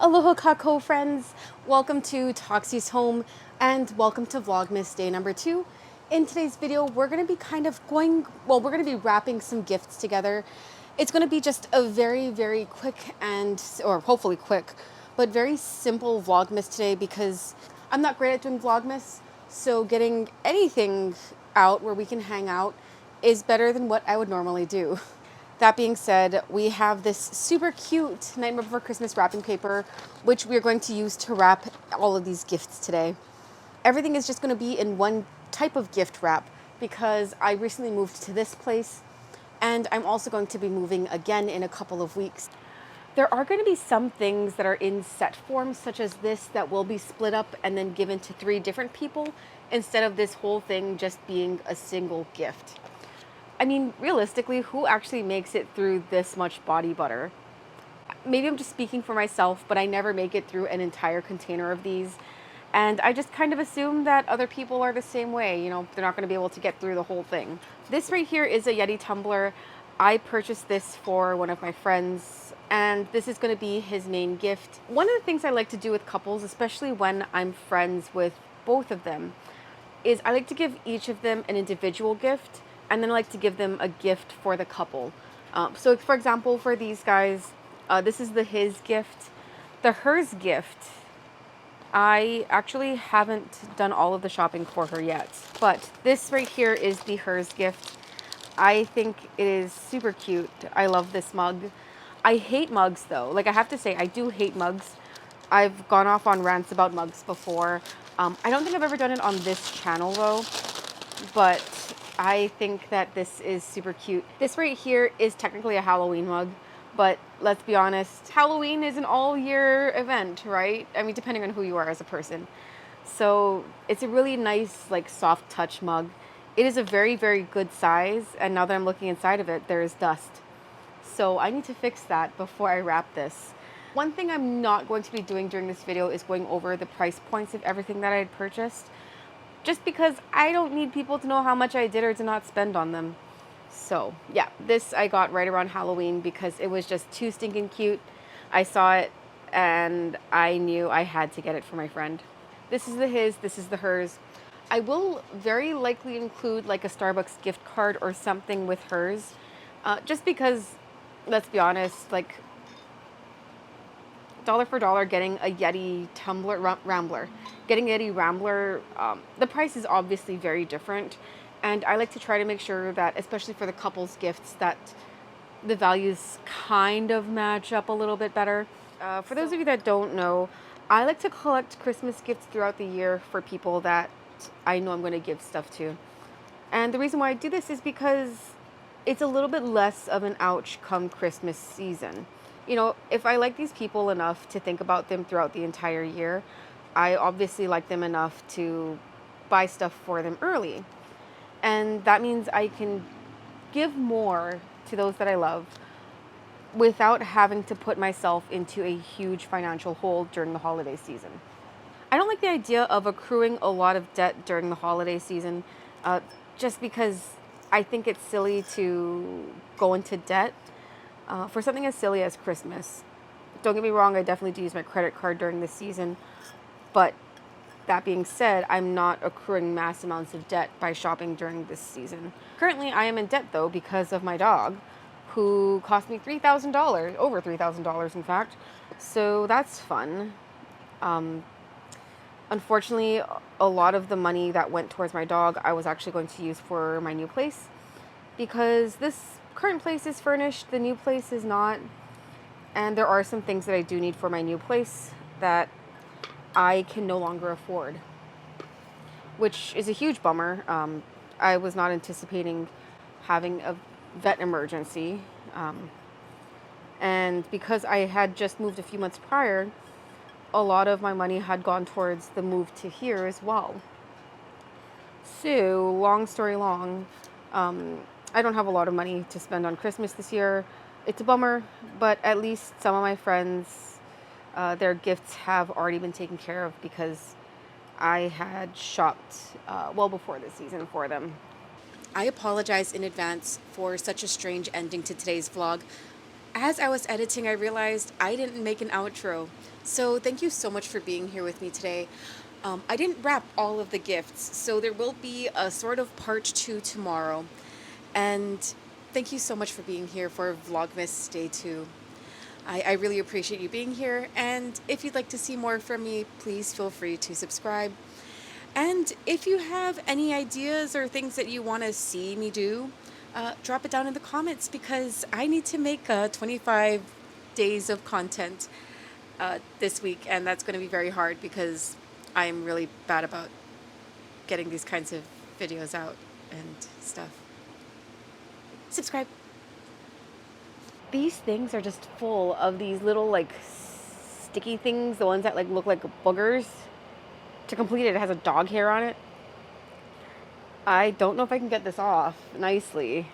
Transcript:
Aloha kako friends, welcome to Toxie's home and welcome to Vlogmas day number 2. In today's video, we're going to be we're going to be wrapping some gifts together. It's going to be just a very quick or hopefully quick, but very simple Vlogmas today because I'm not great at doing Vlogmas. So getting anything out where we can hang out is better than what I would normally do. That being said, we have this super cute Nightmare Before Christmas wrapping paper, which we're going to use to wrap all of these gifts today. Everything is just going to be in one type of gift wrap because I recently moved to this place and I'm also going to be moving again in a couple of weeks. There are going to be some things that are in set form, such as this, that will be split up and then given to 3 different people instead of this whole thing just being a single gift. I mean, realistically, who actually makes it through this much body butter? Maybe I'm just speaking for myself, but I never make it through an entire container of these. And I just kind of assume that other people are the same way. You know, they're not going to be able to get through the whole thing. This right here is a Yeti tumbler. I purchased this for one of my friends, and this is going to be his main gift. One of the things I like to do with couples, especially when I'm friends with both of them, is I like to give each of them an individual gift, and then I like to give them a gift for the couple. So for example, for these guys, this is the his gift. The hers gift, I actually haven't done all of the shopping for her yet, but this right here is the hers gift. I think it is super cute. I love this mug. I hate mugs though. Like, I have to say, I do hate mugs. I've gone off on rants about mugs before. I don't think I've ever done it on this channel though, but I think that this is super cute. This right here is technically a Halloween mug, but let's be honest, Halloween is an all-year event, right? I mean, depending on who you are as a person. So it's a really nice, like, soft touch mug. It is a very good size, and now that I'm looking inside of it, there is dust. So I need to fix that before I wrap this. One thing I'm not going to be doing during this video is going over the price points of everything that I had purchased, just because I don't need people to know how much I did or did not spend on them. So yeah, this I got right around Halloween because it was just too stinking cute. I saw it and I knew I had to get it for my friend. This is the his, this is the hers. I will very likely include like a Starbucks gift card or something with hers, just because, let's be honest, like, dollar for dollar getting a Yeti Rambler. Getting a Yeti Rambler, the price is obviously very different. And I like to try to make sure that, especially for the couple's gifts, that the values kind of match up a little bit better. For those of you that don't know, I like to collect Christmas gifts throughout the year for people that I know I'm going to give stuff to. And the reason why I do this is because it's a little bit less of an ouch come Christmas season. You know, if I like these people enough to think about them throughout the entire year, I obviously like them enough to buy stuff for them early. And that means I can give more to those that I love without having to put myself into a huge financial hole during the holiday season. I don't like the idea of accruing a lot of debt during the holiday season, just because I think it's silly to go into debt for something as silly as Christmas. Don't get me wrong, I definitely do use my credit card during this season, but that being said, I'm not accruing mass amounts of debt by shopping during this season. Currently, I am in debt though because of my dog, who cost me $3,000, over $3,000 in fact, so that's fun. Unfortunately, a lot of the money that went towards my dog, I was actually going to use for my new place, because this current place is furnished, the new place is not, and there are some things that I do need for my new place that I can no longer afford, which is a huge bummer. I was not anticipating having a vet emergency, and because I had just moved a few months prior, a lot of my money had gone towards the move to here as well. So, long story long, I don't have a lot of money to spend on Christmas this year. It's a bummer, but at least some of my friends, their gifts have already been taken care of because I had shopped well before this season for them. I apologize in advance for such a strange ending to today's vlog. As I was editing, I realized I didn't make an outro. So thank you so much for being here with me today. I didn't wrap all of the gifts, so there will be a sort of part 2 tomorrow. And thank you so much for being here for Vlogmas Day 2. I really appreciate you being here, and if you'd like to see more from me, please feel free to subscribe. And if you have any ideas or things that you want to see me do, drop it down in the comments because I need to make 25 days of content this week, and that's going to be very hard because I'm really bad about getting these kinds of videos out and stuff. Subscribe. These things are just full of these little like sticky things, the ones that like look like boogers. To complete it, it has a dog hair on it. I don't know if I can get this off nicely.